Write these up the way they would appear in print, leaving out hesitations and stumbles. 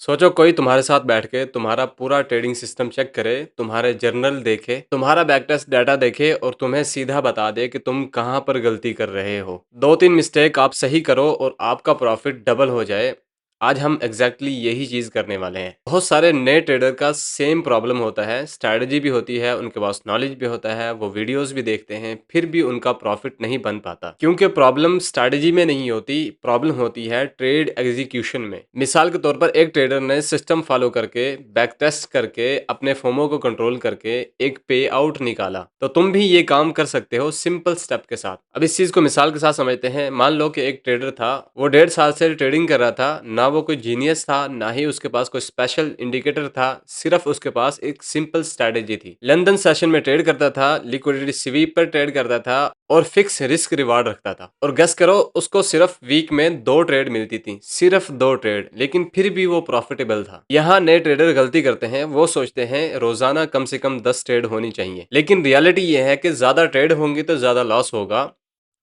सोचो कोई तुम्हारे साथ बैठ के तुम्हारा पूरा ट्रेडिंग सिस्टम चेक करे, तुम्हारे जर्नल देखे, तुम्हारा बैक टेस्ट डाटा देखे और तुम्हें सीधा बता दे कि तुम कहाँ पर गलती कर रहे हो। 2-3 मिस्टेक आप सही करो और आपका प्रॉफिट डबल हो जाए। आज हम एग्जैक्टली यही चीज करने वाले हैं। बहुत सारे नए ट्रेडर का सेम प्रॉब्लम होता है, स्ट्रैटेजी भी होती है, उनके पास नॉलेज भी होता है, वो वीडियोस भी देखते हैं, फिर भी उनका प्रॉफिट नहीं बन पाता क्योंकि प्रॉब्लम स्ट्रैटेजी में नहीं होती, प्रॉब्लम होती है ट्रेड एग्जीक्यूशन में। मिसाल के तौर पर एक ट्रेडर ने सिस्टम फॉलो करके, बैक टेस्ट करके, अपने फोमो को कंट्रोल करके एक पे आउट निकाला, तो तुम भी ये काम कर सकते हो सिंपल स्टेप के साथ। अब इस चीज को मिसाल के साथ समझते हैं। मान लो कि एक ट्रेडर था, वो 1.5 साल से ट्रेडिंग कर रहा था, ना वो कोई जीनियस था, ना ही उसके पास कोई स्पेशल इंडिकेटर था, सिर्फ उसके पास एक सिंपल स्ट्रैटेजी थी। लंदन सेशन में ट्रेड करता था, लिक्विडिटी स्वीप पर ट्रेड करता था और फिक्स रिस्क रिवार्ड रखता था। और गेस करो, उसको सिर्फ वीक में 2 ट्रेड मिलती थी, सिर्फ 2 ट्रेड, लेकिन फिर भी वो प्रॉफिटेबल था। यहाँ नए ट्रेडर गलती करते हैं, वो सोचते हैं रोजाना कम से कम 10 ट्रेड होनी चाहिए, लेकिन रियलिटी ये है कि ज्यादा ट्रेड होंगी तो ज्यादा लॉस होगा,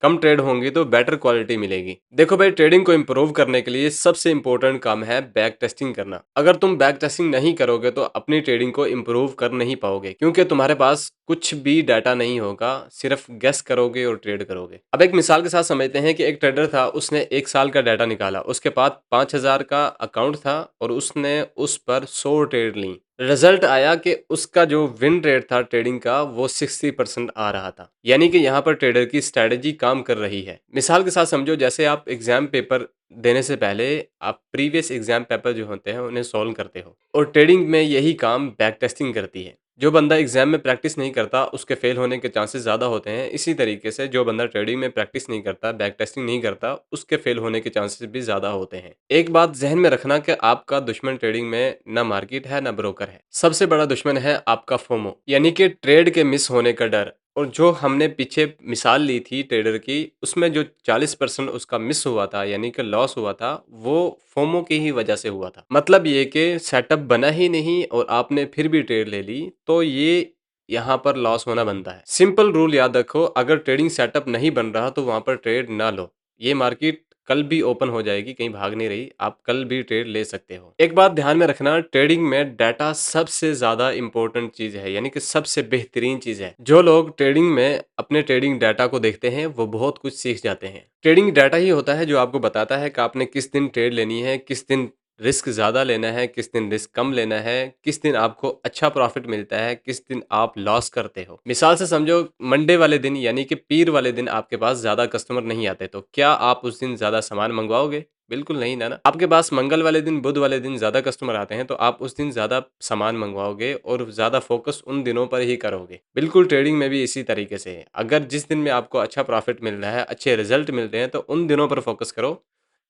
कम ट्रेड होंगी तो बेटर क्वालिटी मिलेगी। देखो भाई, ट्रेडिंग को इम्प्रूव करने के लिए सबसे इंपॉर्टेंट काम है बैक टेस्टिंग करना। अगर तुम बैक टेस्टिंग नहीं करोगे तो अपनी ट्रेडिंग को इम्प्रूव कर नहीं पाओगे, क्योंकि तुम्हारे पास कुछ भी डाटा नहीं होगा, सिर्फ गेस करोगे और ट्रेड करोगे। अब एक मिसाल के साथ समझते हैं कि एक ट्रेडर था, उसने 1 साल का डाटा निकाला, उसके पास 5,000 का अकाउंट था और उसने उस पर 100 ट्रेड ली। रिजल्ट आया कि उसका जो विन रेट था ट्रेडिंग का, वो 60% आ रहा था। यानी कि यहाँ पर ट्रेडर की स्ट्रेटेजी काम कर रही है। मिसाल के साथ समझो, जैसे आप एग्जाम पेपर देने से पहले आप प्रीवियस एग्जाम पेपर जो होते हैं उन्हें सॉल्व करते हो, और ट्रेडिंग में यही काम बैक टेस्टिंग करती है। जो बंदा एग्जाम में प्रैक्टिस नहीं करता उसके फेल होने के चांसेस ज़्यादा होते हैं। इसी तरीके से जो बंदा ट्रेडिंग में प्रैक्टिस नहीं करता, बैक टेस्टिंग नहीं करता, उसके फेल होने के चांसेस भी ज़्यादा होते हैं। एक बात जहन में रखना कि आपका दुश्मन ट्रेडिंग में ना मार्केट है ना ब्रोकर है, सबसे बड़ा दुश्मन है आपका फोमो, यानी कि ट्रेड के मिस होने का डर। और जो हमने पीछे मिसाल ली थी ट्रेडर की, उसमें जो 40% उसका मिस हुआ था, यानी कि लॉस हुआ था, वो फोमो की ही वजह से हुआ था। मतलब ये कि सेटअप बना ही नहीं और आपने फिर भी ट्रेड ले ली, तो ये यहाँ पर लॉस होना बनता है। सिंपल रूल याद रखो, अगर ट्रेडिंग सेटअप नहीं बन रहा तो वहां पर ट्रेड ना लो। ये मार्केट कल भी ओपन हो जाएगी, कहीं भाग नहीं रही, आप कल भी ट्रेड ले सकते हो। एक बात ध्यान में रखना, ट्रेडिंग में डाटा सबसे ज्यादा इंपॉर्टेंट चीज है, यानी कि सबसे बेहतरीन चीज है। जो लोग ट्रेडिंग में अपने ट्रेडिंग डाटा को देखते हैं वो बहुत कुछ सीख जाते हैं। ट्रेडिंग डाटा ही होता है जो आपको बताता है कि आपने किस दिन ट्रेड लेनी है, किस दिन रिस्क ज़्यादा लेना है, किस दिन रिस्क कम लेना है, किस दिन आपको अच्छा प्रॉफिट मिलता है, किस दिन आप लॉस करते हो। मिसाल से समझो, मंडे वाले दिन यानी कि पीर वाले दिन आपके पास ज़्यादा कस्टमर नहीं आते, तो क्या आप उस दिन ज़्यादा सामान मंगवाओगे? बिल्कुल नहीं ना। आपके पास मंगल वाले दिन, बुध वाले दिन ज़्यादा कस्टमर आते हैं, तो आप उस दिन ज़्यादा सामान मंगवाओगे और ज़्यादा फोकस उन दिनों पर ही करोगे। बिल्कुल ट्रेडिंग में भी इसी तरीके से है। अगर जिस दिन में आपको अच्छा प्रॉफिट मिल रहा है, अच्छे रिजल्ट मिल रहे हैं, तो उन दिनों पर फोकस करो।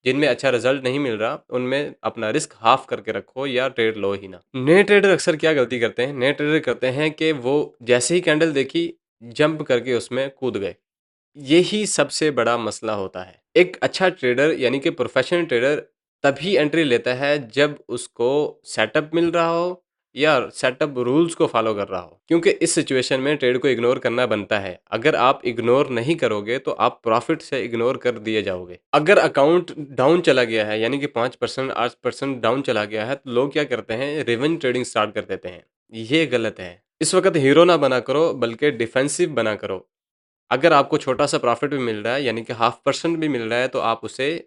जिनमें अच्छा रिजल्ट नहीं मिल रहा, उनमें अपना रिस्क हाफ करके रखो या ट्रेड लो ही ना। नए ट्रेडर अक्सर क्या गलती करते हैं? नए ट्रेडर करते हैं कि वो जैसे ही कैंडल देखी, जंप करके उसमें कूद गए। यही सबसे बड़ा मसला होता है। एक अच्छा ट्रेडर यानी कि प्रोफेशनल ट्रेडर तभी एंट्री लेता है जब उसको सेटअप मिल रहा हो या सेटअप रूल्स को फॉलो कर रहा हो, क्योंकि इस सिचुएशन में ट्रेड को इग्नोर करना बनता है। अगर आप इग्नोर नहीं करोगे तो आप प्रॉफिट से इग्नोर कर दिए जाओगे। अगर अकाउंट डाउन चला गया है, यानी कि 5% 8% डाउन चला गया है, तो लोग क्या करते हैं? रिवेंज ट्रेडिंग स्टार्ट कर देते हैं। ये गलत है। इस वक्त हीरो ना बना करो, बल्कि डिफेंसिव बना करो। अगर आपको छोटा-सा प्रॉफ़िट भी मिल रहा है, यानी कि हाफ़ परसेंट भी मिल रहा है, तो आप उसे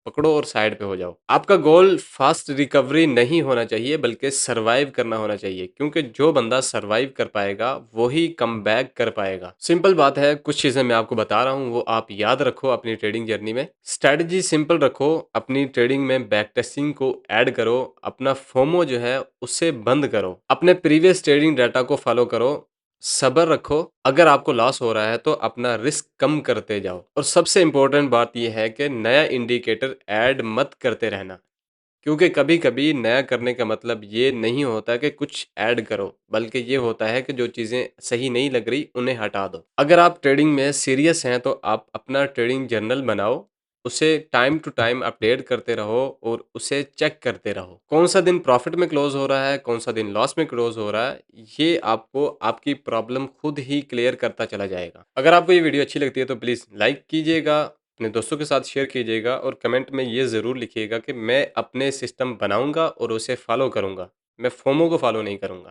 पकड़ो और साइड पे हो जाओ। आपका गोल फ़ास्ट रिकवरी नहीं होना चाहिए, बल्कि सर्वाइव करना होना चाहिए, क्योंकि जो बंदा सर्वाइव कर पाएगा, वो ही कमबैक कर पाएगा। सिंपल बात है, कुछ चीज़ें मैं आपको बता रहा हूँ, वो आप याद रखो अपनी ट्रेडिंग जर्नी में। स्ट्रैटेजी सिंपल रखो, अपनी ट्रेडिंग में बैक टेस्टिंग को ऐड करो, अपना फोमो जो है, उसे बंद करो, अपने प्रीवियस ट्रेडिंग डाटा को फ़ॉलो करो, सब्र रखो। अगर आपको लॉस हो रहा है तो अपना रिस्क कम करते जाओ, और सबसे इंपॉर्टेंट बात यह है कि नया इंडिकेटर ऐड मत करते रहना, क्योंकि कभी-कभी नया करने का मतलब ये नहीं होता कि कुछ ऐड करो, बल्कि ये होता है कि जो चीज़ें सही नहीं लग रही उन्हें हटा दो। अगर आप ट्रेडिंग में सीरियस हैं तो आप अपना ट्रेडिंग जर्नल बनाओ, उसे टाइम टू टाइम अपडेट करते रहो और उसे चेक करते रहो। कौन सा दिन प्रॉफिट में क्लोज हो रहा है, कौन सा दिन लॉस में क्लोज हो रहा है, ये आपको आपकी प्रॉब्लम खुद ही क्लियर करता चला जाएगा। अगर आपको ये वीडियो अच्छी लगती है तो प्लीज़ लाइक कीजिएगा, अपने दोस्तों के साथ शेयर कीजिएगा और कमेंट में ये ज़रूर लिखिएगा कि मैं अपने सिस्टम बनाऊँगा और उसे फ़ॉलो करूँगा। मैं फोमो को फ़ॉलो नहीं करूँगा।